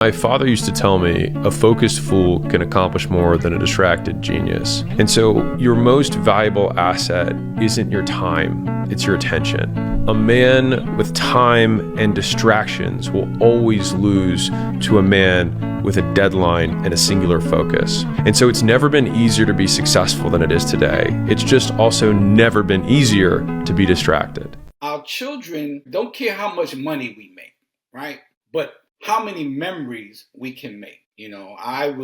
My father used to tell me a focused fool can accomplish more than a distracted genius. And so your most valuable asset isn't your time, it's your attention. A man with time and distractions will always lose to a man with a deadline and a singular focus. And so it's never been easier to be successful than it is today. It's just also never been easier to be distracted. Our children don't care how much money we make, right? But how many memories we can make. You know, I'm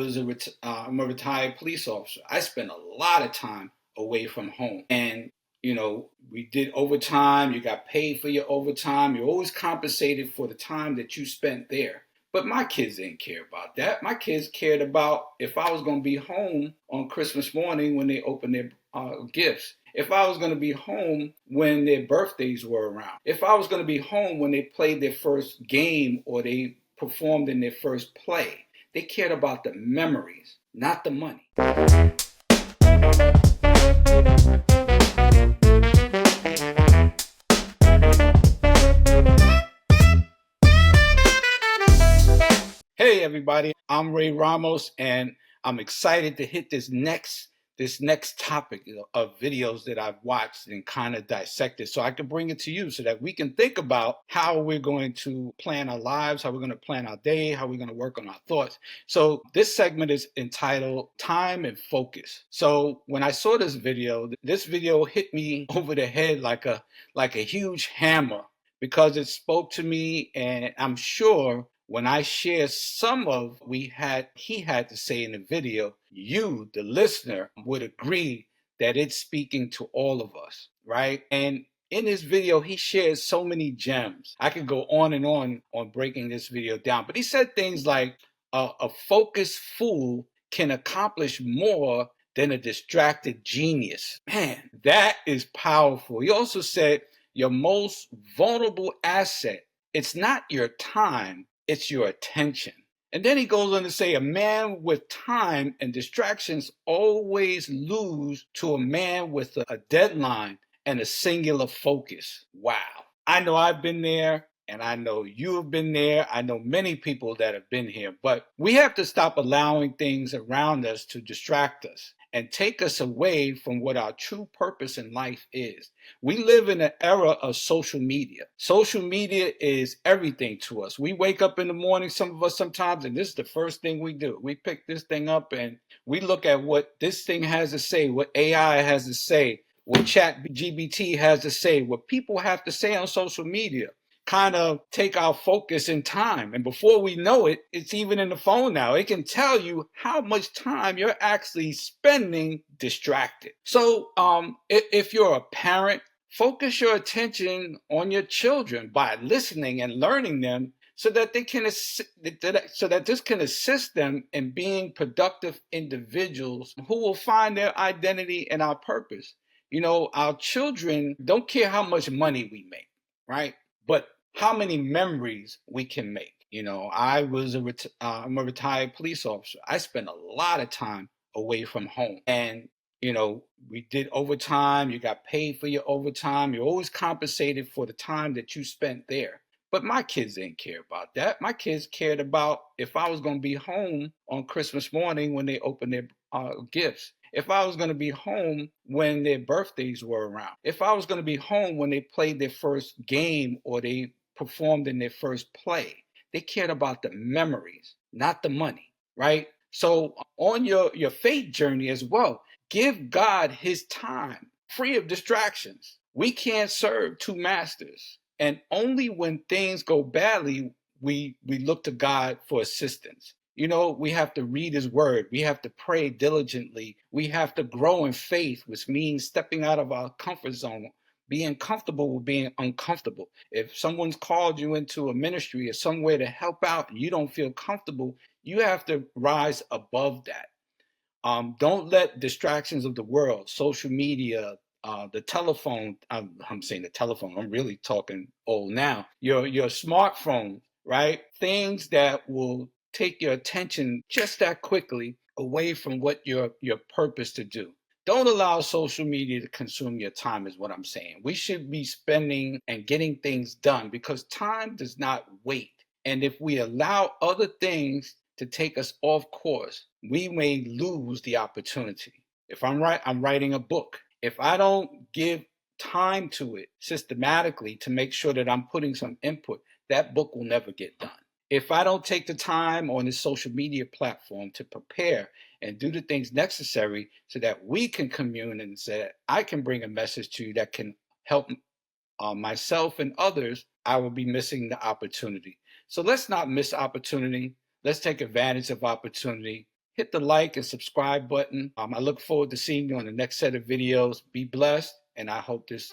a retired police officer. I spent a lot of time away from home. And, you know, we did overtime. You got paid for your overtime. You're always compensated for the time that you spent there. But my kids didn't care about that. My kids cared about if I was going to be home on Christmas morning when they opened their gifts. If I was going to be home when their birthdays were around. If I was going to be home when they played their first game or they performed in their first play. They cared about the memories, not the money. Hey everybody, I'm Ray Ramos and I'm excited to hit this next topic of videos that I've watched and kind of dissected so I can bring it to you so that we can think about how we're going to plan our lives, how we're going to plan our day, how we're going to work on our thoughts. So this segment is entitled Time and Focus. So when I saw this video hit me over the head like a huge hammer because it spoke to me, and I'm sure when I share some of he had to say in the video, you, the listener, would agree that it's speaking to all of us, right? And in this video, he shares so many gems. I could go on and on breaking this video down, but he said things like a focused fool can accomplish more than a distracted genius. Man, that is powerful. He also said your most vulnerable asset, it's not your time, it's your attention. And then he goes on to say a man with time and distractions always lose to a man with a deadline and a singular focus. Wow. I know I've been there, and I know you have been there. I know many people that have been here, but we have to stop allowing things around us to distract us and take us away from what our true purpose in life is. We live in an era of social media. Social media is everything to us. We wake up in the morning, some of us sometimes, and this is the first thing we do. We pick this thing up and we look at what this thing has to say, what AI has to say, what ChatGPT has to say, what people have to say on social media. Kind of take our focus in time. And before we know it, it's even in the phone now. It can tell you how much time you're actually spending distracted. So if you're a parent, focus your attention on your children by listening and learning them so that this can assist them in being productive individuals who will find their identity and our purpose. You know, our children don't care how much money we make, right? But how many memories we can make. You know, I'm a retired police officer. I spent a lot of time away from home. And, you know, we did overtime. You got paid for your overtime. You're always compensated for the time that you spent there. But my kids didn't care about that. My kids cared about if I was going to be home on Christmas morning when they opened their gifts. If I was going to be home when their birthdays were around. If I was going to be home when they played their first game or they performed in their first play. They cared about the memories, not the money, right? So on your faith journey as well, give God his time, free of distractions. We can't serve two masters. And only when things go badly, we look to God for assistance. You know, we have to read his word. We have to pray diligently. We have to grow in faith, which means stepping out of our comfort zone, being comfortable with being uncomfortable. If someone's called you into a ministry or somewhere to help out and you don't feel comfortable, you have to rise above that. Don't let distractions of the world, social media, the telephone, I'm saying the telephone, I'm really talking old now, your smartphone, right? Things that will take your attention just that quickly away from what your purpose to do. Don't allow social media to consume your time is what I'm saying. We should be spending and getting things done because time does not wait. And if we allow other things to take us off course, we may lose the opportunity. If I'm writing a book. If I don't give time to it systematically to make sure that I'm putting some input, that book will never get done. If I don't take the time on this social media platform to prepare and do the things necessary so that we can commune and say, I can bring a message to you that can help myself and others, I will be missing the opportunity. So let's not miss opportunity. Let's take advantage of opportunity. Hit the like and subscribe button. I look forward to seeing you on the next set of videos. Be blessed, and I hope this